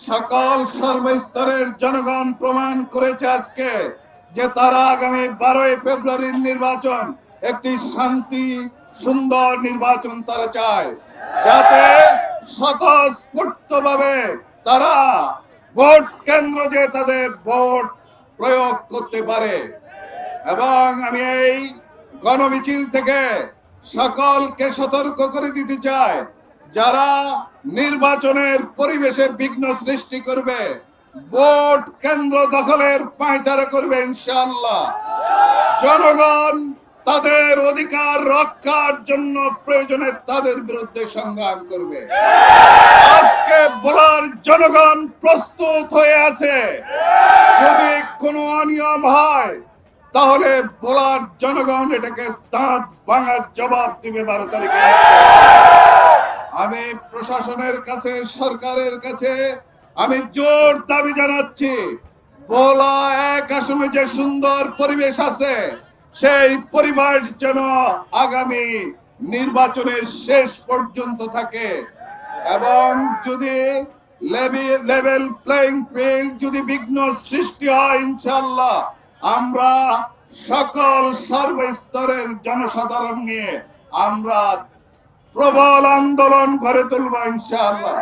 সকল সর্বস্তরের জনগণ প্রমাণ করেছে আজকে যে তারা আগামী 12ই ফেব্রুয়ারির নির্বাচন একটি শান্তি সুন্দর নির্বাচন তারা চায়, যাতে স্বতঃস্ফূর্তভাবে তারা ভোট কেন্দ্র যে তাদের ভোট প্রয়োগ করতে পারে। এবং আমি এই গণমিছিল থেকে সকলকে সতর্ক করে দিতে চাই, যারা নির্বাচনের পরিবেশে বিঘ্ন সৃষ্টি করবে, ভোট কেন্দ্র দখলের পায়তারা করবে, ইনশাআল্লাহ জনগণ তাদের অধিকার রক্ষার জন্য প্রয়োজনে তাদের বিরুদ্ধে সংগ্রাম করবে। আজকে বলার জনগণ প্রস্তুত হয়ে আছে, যদি কোনো অনিয়ম হয় তাহলে বলার জনগণ এটাকে দাঁত ভাঙার জবাব দিবে 12 তারিখে। আমি প্রশাসনের কাছে, সরকারের কাছে আমি জোর দাবি জানাচ্ছি, ভোলা 1 আসনে যে সুন্দর পরিবেশ আছে, সেই পরিবেশ যেন আগামী নির্বাচনের শেষ পর্যন্ত থাকে। এবং যদি লেভেল প্লেইং ফিল্ড যদি বিঘ্ন সৃষ্টি হয়, ইনশাআল্লাহ আমরা সকল সর্বস্তরের জনসাধারণ নিয়ে আমরা প্রবল আন্দোলন গড়ে তুলব, ইনশাআল্লাহ।